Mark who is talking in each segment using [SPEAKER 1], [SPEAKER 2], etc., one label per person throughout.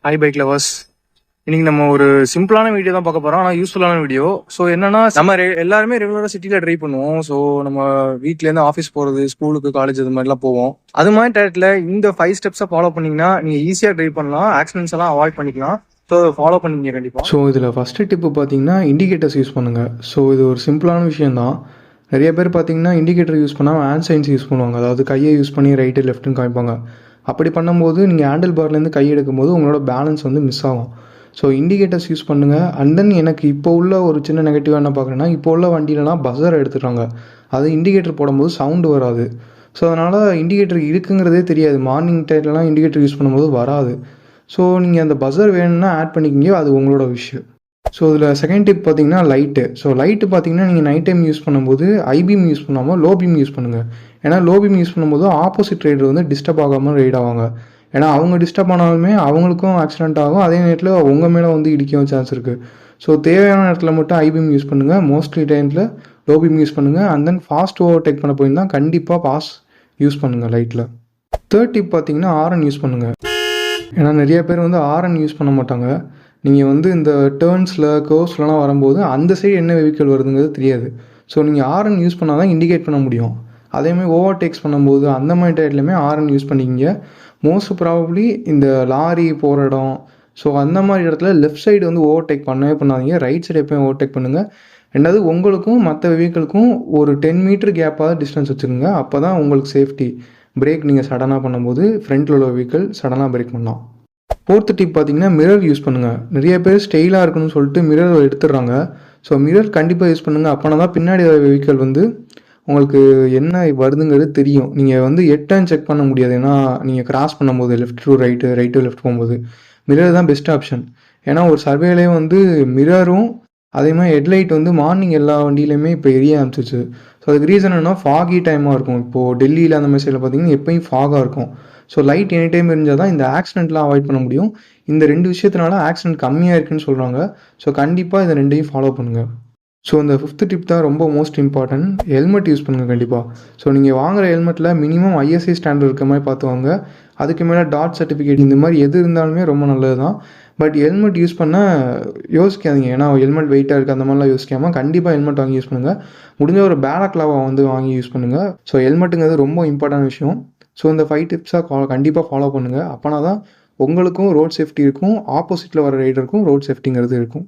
[SPEAKER 1] Hi bike lovers. இன்னைக்கு நம்ம ஒரு சிம்பிளான வீடியோ தான் பார்க்க போறோம், ஆனால் யூஸ்ஃபுல்லான வீடியோ. ஸோ என்னன்னா, நம்ம எல்லாருமே ரெகுலராக சிட்டியில் ட்ரைவ் பண்ணுவோம். ஸோ நம்ம வீட்லேருந்து ஆஃபீஸ் போகிறது, ஸ்கூலுக்கு காலேஜ் இது மாதிரிலாம் போவோம். அது மாதிரி டயத்தில் இந்த 5 ஸ்டெப்ஸை ஃபாலோ பண்ணிங்கன்னா நீங்கள் ஈஸியாக ட்ரைவ் பண்ணலாம், ஆக்சிடென்ட்ஸ் எல்லாம் அவாய்ட் பண்ணிக்கலாம். ஸோ ஃபாலோ பண்ணிங்க கண்டிப்பாக.
[SPEAKER 2] ஸோ இதில் ஃபஸ்ட்டு டிப்பு பார்த்தீங்கன்னா இண்டிகேட்டர்ஸ் யூஸ் பண்ணுங்கள். ஸோ இது ஒரு சிம்பிளான விஷயம் தான். நிறைய பேர் பார்த்தீங்கன்னா இண்டிகேட்டர் யூஸ் பண்ணாமல் ஹேண்ட் சைன்ஸ் யூஸ் பண்ணுவாங்க. அதாவது கையை யூஸ் பண்ணி ரைட்டு லெஃப்ட்டுன்னு காமிப்பாங்க. அப்படி பண்ணும்போது நீங்கள் ஹேண்டில் பார்லேருந்து கை எடுக்கும்போது உங்களோட பேலன்ஸ் வந்து மிஸ் ஆகும். ஸோ இண்டிகேட்டர்ஸ் யூஸ் பண்ணுங்கள். அண்ட் தென் எனக்கு இப்போ உள்ள ஒரு சின்ன நெகட்டிவாக என்ன பார்க்குறேன்னா, இப்போ உள்ள வண்டியிலலாம் பஸர் எடுத்துடுறாங்க. அது இண்டிகேட்டர் போடும்போது சவுண்டு வராது. ஸோ அதனால் இண்டிகேட்டர் இருக்குங்கிறதே தெரியாது. மார்னிங் டைம்லலாம் இண்டிகேட்டர் யூஸ் பண்ணும்போது வராது. ஸோ நீங்கள் அந்த பஸர் வேணும்னா ஆட் பண்ணிக்கிங்க, அது உங்களோட விஷயம். ஸோ இதில் செகண்ட் டிப் பார்த்தீங்கன்னா லைட்டு. ஸோ லைட்டு பார்த்தீங்கன்னா நீங்கள் நைட் டைம் யூஸ் பண்ணும்போது ஐபீம் யூஸ் பண்ணாமல் லோ பீம் யூஸ் பண்ணுங்கள். ஏன்னா லோ பீம் யூஸ் பண்ணும்போது ஆப்போசிட் ரைடர் வந்து டிஸ்டர்ப் ஆகாமல் ரைட் ஆவாங்க. ஏன்னா அவங்க டிஸ்டர்ப் ஆனாலுமே அவங்களுக்கும் ஆக்சிடென்ட் ஆகும், அதே நேரத்தில் உங்கள் மேலே வந்து இடிக்கவும் சான்ஸ் இருக்குது. ஸோ தேவையான இடத்துல மட்டும் ஐபீம் யூஸ் பண்ணுங்கள், மோஸ்ட்லி டைமில் லோ பீம் யூஸ் பண்ணுங்கள். அண்ட் தென் ஃபாஸ்ட் ஓவர்டேக் பண்ண போயிருந்தால் கண்டிப்பாக பாஸ் யூஸ் பண்ணுங்கள் லைட்டில். தேர்ட் டிப் பார்த்தீங்கன்னா ஆர்என் யூஸ் பண்ணுங்கள். ஏன்னா நிறைய பேர் வந்து ஆர்என் யூஸ் பண்ண மாட்டாங்க. நீங்கள் வந்து இந்த டேர்ன்ஸில் கர்வ்ஸ்லாம் வரும்போது அந்த சைடு என்ன வெஹிக்கிள் வருதுங்கிறது தெரியாது. ஸோ நீங்கள் ஆர்என் யூஸ் பண்ணால் தான் இண்டிகேட் பண்ண முடியும். அதேமாதிரி ஓவர்டேக்ஸ் பண்ணும்போது அந்த மாதிரி டைட்லையுமே ஆர்என் யூஸ் பண்ணிக்கிங்க. மோஸ்ட் ப்ராபப்ளி இந்த லாரி போகிற இடம், ஸோ அந்த மாதிரி இடத்துல லெஃப்ட் சைடு வந்து ஓவர்டேக் பண்ணவே பண்ணாதீங்க, ரைட் சைடு எப்போயும் ஓவர்டேக் பண்ணுங்கள். ரெண்டாவது உங்களுக்கும் மற்ற வெஹிக்கிளுக்கும் ஒரு 10 மீட்டர் கேப்பாக டிஸ்டன்ஸ் வச்சுக்கோங்க. அப்போ தான் உங்களுக்கு சேஃப்டி. பிரேக் நீங்கள் சடனாக பண்ணும்போது ஃப்ரண்ட்டில் உள்ள வெஹிக்கிள் சடனாக பிரேக் பண்ணலாம். ஃபோர்த்து டிப் பார்த்தீங்கன்னா மிரர் யூஸ் பண்ணுங்கள். நிறைய பேர் ஸ்டைலாக இருக்கணும்னு சொல்லிட்டு மிரர் எடுத்துடுறாங்க. ஸோ மிரர் கண்டிப்பாக யூஸ் பண்ணுங்கள். அப்போனா தான் பின்னாடி வர வெஹிக்கிள் வந்து உங்களுக்கு என்ன வருதுங்கிறது தெரியும். நீங்கள் வந்து எட்டன் செக் பண்ண முடியாது, ஏன்னா நீங்கள் கிராஸ் பண்ணும்போது left to right, right left போகும்போது மிரர் தான் பெஸ்ட் ஆப்ஷன். ஏன்னா ஒரு சர்வேலேயே வந்து மிரரும் அதே மாதிரி ஹெட்லைட் வந்து மார்னிங் எல்லா வண்டியிலையுமே இப்போ எரிய ஆரம்பிச்சிச்சு. ஸோ அதுக்கு ரீசன் என்னன்னா ஃபாகி டைமாக இருக்கும். இப்போது டெல்லியில் அந்த மாதிரி சைடில் பார்த்தீங்கன்னா எப்பயும் ஃபாகாக இருக்கும். ஸோ லைட் எனி டைம் இருந்தால் தான் இந்த ஆக்சிடென்ட்லாம் அவாய்ட் பண்ண முடியும். இந்த 2 விஷயத்தினால ஆக்சிடென்ட் கம்மியாக இருக்குன்னு சொல்கிறாங்க. ஸோ கண்டிப்பாக இந்த 2ஐயும் ஃபாலோ பண்ணுங்கள். ஸோ இந்த 5th டிப் தான் ரொம்ப மோஸ்ட் இம்பார்ட்டன்ட். ஹெல்மெட் யூஸ் பண்ணுங்கள் கண்டிப்பாக. ஸோ நீங்கள் வாங்குகிற ஹெல்மெட்டில் மினிமம் ஐஎஸ்ஐ ஸ்டாண்டர்ட் இருக்க மாதிரி பார்த்து வாங்க. அதுக்கு மேலே டாட் சர்டிஃபிகேட் இந்த மாதிரி எது இருந்தாலுமே ரொம்ப நல்லது தான். பட் ஹெல்மெட் யூஸ் பண்ண யோசிக்காதீங்க. ஏன்னா ஹெல்மெட் வெயிட்டாக இருக்குது அந்த மாதிரிலாம் யோசிக்காமல் கண்டிப்பாக ஹெல்மெட் வாங்கி யூஸ் பண்ணுங்கள். முடிஞ்ச ஒரு பேலக்லாவை வந்து வாங்கி யூஸ் பண்ணுங்கள். ஸோ ஹெல்மெட்டுங்கிறது ரொம்ப இம்பார்ட்டன்ட் விஷயம். ஸோ இந்த 5 டிப்ஸாக கண்டிப்பாக ஃபாலோ பண்ணுங்கள். அப்போனா தான் உங்களுக்கும் ரோட் சேஃப்டி இருக்கும், ஆப்போசிட்டில் வர ரைடருக்கும் ரோட் சேஃப்டிங்கிறது இருக்கும்.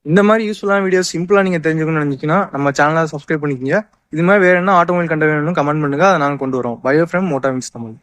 [SPEAKER 1] இந்த மாதிரி யூஸ்ஃபுல்லான வீடியோஸ் சிம்பிளாக நீங்கள் தெரிஞ்சுக்கணும்னு நினச்சிங்கன்னா நம்ம சேனலை சப்ஸ்கிரைப் பண்ணிக்கிங்க. இது மாதிரி வேறு என்ன ஆட்டோமொபைல் கண்டென்ட் வேணும்னு கமெண்ட் பண்ணுங்கள், அதை நாங்கள் கொண்டு வரோம். Bio from motor wings Tamil.